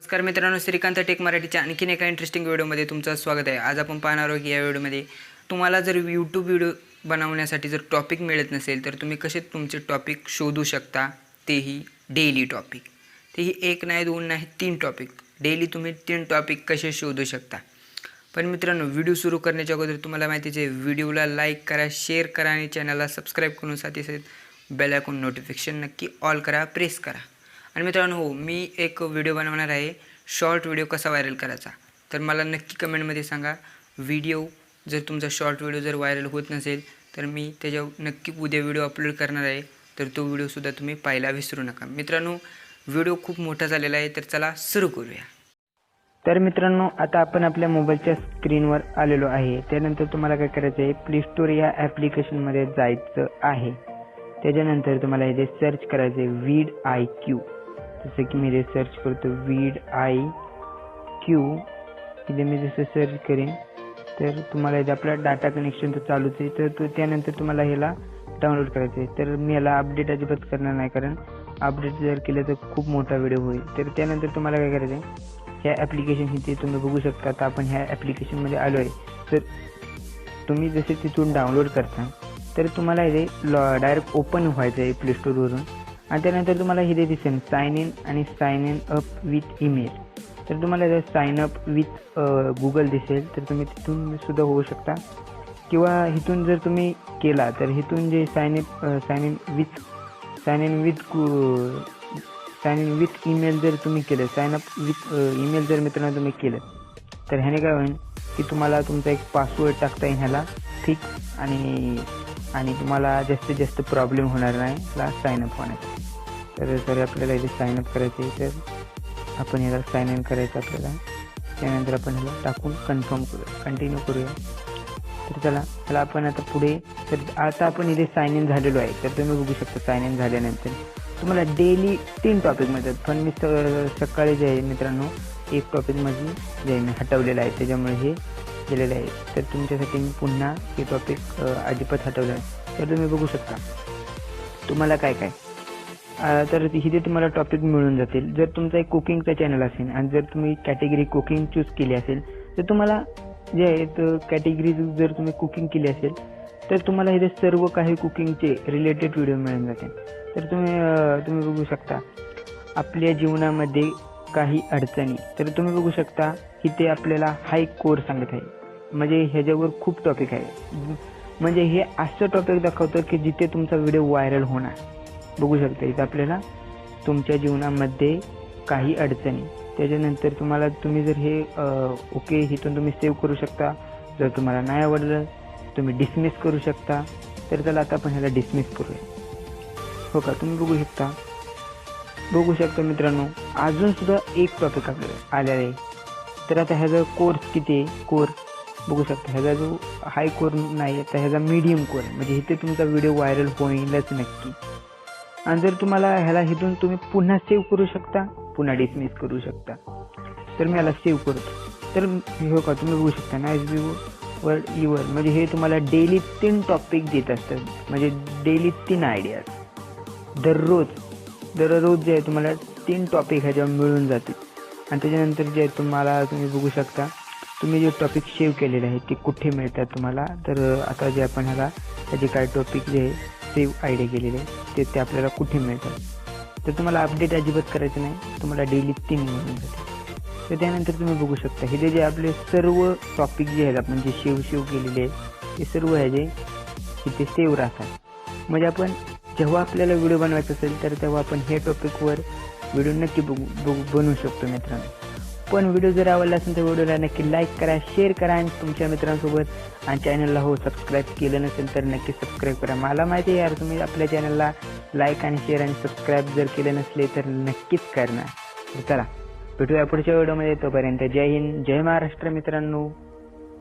नमस्कार मित्रांनो, श्रीकांत टेक मराठीच्या आणखीन एका इंटरेस्टिंग व्हिडिओमध्ये तुमचं स्वागत आहे। आज आपण पाहणार आहोत की या व्हिडिओमध्ये तुम्हाला जर YouTube व्हिडिओ बनवण्यासाठी जर टॉपिक मिळत नसेल तर तुम्ही कसे तुमचे टॉपिक शोधू शकता, तेही डेली टॉपिक, तेही एक नाही दोन नाही तीन टॉपिक, डेली तुम्ही 3 टॉपिक कसे शोधू शकता। पण मित्रांनो, व्हिडिओ सुरू करण्याच्या अगोदर तुम्हाला माहितीच आहे, व्हिडिओला लाईक करा, शेअर करा आणि चॅनलला सबस्क्राईब करून साथी बेल आयकॉन नोटिफिकेशन नक्की ऑल करा, प्रेस करा। आणि मित्रांनो, हो, मी एक व्हिडिओ बनवणार आहे, शॉर्ट व्हिडिओ कसा व्हायरल करायचा। तर मला नक्की कमेंटमध्ये सांगा। व्हिडिओ जर तुमचा शॉर्ट व्हिडिओ जर व्हायरल होत नसेल तर मी त्याच्यावर नक्की उद्या व्हिडिओ अपलोड करणार आहे, तर तो व्हिडिओसुद्धा तुम्ही पाहायला विसरू नका। मित्रांनो, व्हिडिओ खूप मोठा झालेला आहे, तर चला सुरू करूया। तर मित्रांनो, आता आपण आपल्या मोबाईलच्या स्क्रीनवर आलेलो आहे। त्यानंतर तुम्हाला काय करायचं आहे, प्ले स्टोर या ॲप्लिकेशनमध्ये जायचं आहे। त्याच्यानंतर तुम्हाला इथे सर्च करायचं आहे वीड आय क्यू। जसं की मी इथे सर्च करतो वीड आय क्यू। इथे मी जसं सर्च करेन तर तुम्हाला इथे आपला डाटा कनेक्शन तर चालूच आहे, तर त्यानंतर तुम्हाला ह्याला डाउनलोड करायचं आहे। तर मी याला अपडेट अजिबात करणार नाही, कारण अपडेट जर केलं तर खूप मोठा व्हिडिओ होईल। तर त्यानंतर तुम्हाला काय करायचं आहे, ह्या ॲप्लिकेशन इथे तुम्ही बघू शकता। आता आपण ह्या ॲप्लिकेशनमध्ये आलो आहे। तर तुम्ही जसे तिथून डाउनलोड करता तर तुम्हाला इथे डायरेक्ट ओपन व्हायचं आहे प्ले स्टोरवरून, आणि त्यानंतर तुम्हाला इथे दिसेल साइन इन आणि sign in up with email. तर तुम्हाला इथे साइन अप विथ गुगल दिसेल, तर तुम्ही तिथून सुद्धा होऊ शकता, किंवा इथून जर तुम्ही केला तर इथून जे साइन इन विथ ईमेल जर तुम्ही केलं, साइन अप विथ ईमेल जर मित्रांनो तुम्ही केलं, तर ह्याने काय होईल की तुम्हाला तुमचा एक पासवर्ड टाकता येईल ह्याला फिक्स, आणि तुम्हाला जास्तीत जास्त प्रॉब्लेम होणार नाही ह्याला साइन अप होण्यासाठी। तर आपल्याला इथे साइन अप करायचं आहे, तर आपण ह्याला साइन इन करायचं आपल्याला। त्यानंतर आपण ह्याला टाकून कंटिन्यू करूया। तर चला, ह्याला आपण आता पुढे, तर आता आपण इथे साइन इन झालेलो आहे। तर तुम्ही बघू शकता साइन इन झाल्यानंतर तुम्हाला डेली 3 टॉपिक मिळतात, पण मी सकाळी जे आहे मित्रांनो, एक टॉपिक माझी जे मी हटवलेलं आहे, त्याच्यामुळे हे केलेलं आहे। तर तुमच्यासाठी मी पुन्हा हे टॉपिक अजिबात हटवलं आहे। तर तुम्ही बघू शकता तुम्हाला काय काय, तर इथे तुम्हाला टॉपिक मिळून जातील। जर तुमचा एक कुकिंगचा चॅनल असेल आणि जर तुम्ही कॅटेगरी कुकिंग चूज केली असेल, तर तुम्हाला जे आहे कॅटेगरी जर तुम्ही कुकिंग केली असेल तर तुम्हाला इथे सर्व काही कुकिंगचे रिलेटेड व्हिडिओ मिळून जातील। तर तुम्ही बघू शकता आपल्या जीवनामध्ये काही अडचणी, तर तुम्ही बघू शकता इथे आपल्याला हा एक कोर्स सांगत आहे, म्हणजे ह्याच्यावर खूप टॉपिक आहे। म्हणजे हे असं टॉपिक दाखवतं की जिथे तुमचा व्हिडिओ व्हायरल होणार। बघू शकता इथं आपल्याला तुमच्या जीवनामध्ये काही अडचणी, त्याच्यानंतर तुम्ही जर हे ओके इथून तुम्ही सेव्ह करू शकता। जर तुम्हाला नाही आवडलं तुम्ही डिसमिस करू शकता। तर चला आता आपण ह्याला डिसमिस करूया, हो का। तुम्ही बघू शकता मित्रांनो, अजून सुद्धा एक टॉपिक आपल्याला आलेला आहे। तर आता ह्याचा कोर्स किती आहे, कोर बघू शकता, ह्याचा जो हाय कोर नाही तर ह्याचा मीडियम कोर आहे, म्हणजे इथे तुमचा व्हिडिओ व्हायरल होईलच नक्की। आणि जर तुम्हाला ह्याला इथून तुम्ही पुन्हा सेव्ह करू शकता, पुन्हा डिसमिस करू शकता। तर मी ह्याला सेव्ह करतो। तर हो का, तुम्ही बघू शकता नाईस व्ह्यू वर्ड युअर, म्हणजे हे तुम्हाला डेली 3 टॉपिक देत असतात, म्हणजे डेली 3 आयडियाज। दररोज जे आहे तुम्हाला 3 टॉपिक ह्याच्यावर मिळून जातील। आणि त्याच्यानंतर जे तुम्ही बघू शकता तुम्ही जे टॉपिक सेव्ह केलेले आहेत ते कुठे मिळतात तुम्हाला। तर आता जे आपण त्याचे काय टॉपिक जे सेव्ह आयडिया केलेले आहे ते आपल्याला कुठे मिळतात, तर तुम्हाला अपडेट अजिबात करायचं नाही, तुम्हाला डेली 3 मिळून जाते। तर त्यानंतर तुम्ही बघू शकता हे जे आपले सर्व टॉपिक जे आहेत आपण जे सेव्ह केलेले आहेत ते सर्व ह्याचे इथे सेव्ह राहतात। म्हणजे आपण जेव्हा आपल्याला व्हिडिओ बनवायचा असेल तर तेव्हा आपण हे टॉपिकवर व्हिडिओ नक्की बनवू शकतो मित्रांनो। पण व्हिडिओ जर आवडला असेल तर व्हिडिओला नक्की लाईक करा, शेअर करा आणि तुमच्या मित्रांसोबत, आणि चॅनलला सबस्क्राईब केलं नसेल तर नक्की सबस्क्राईब करा। मला माहिती आहे यार, तुम्ही आपल्या चॅनलला लाईक आणि शेअर आणि सबस्क्राईब जर केले नसले तर नक्कीच करणार। तर चला भेटूया पुढच्या व्हिडिओमध्ये, तोपर्यंत जय हिंद, जय महाराष्ट्र मित्रांनो।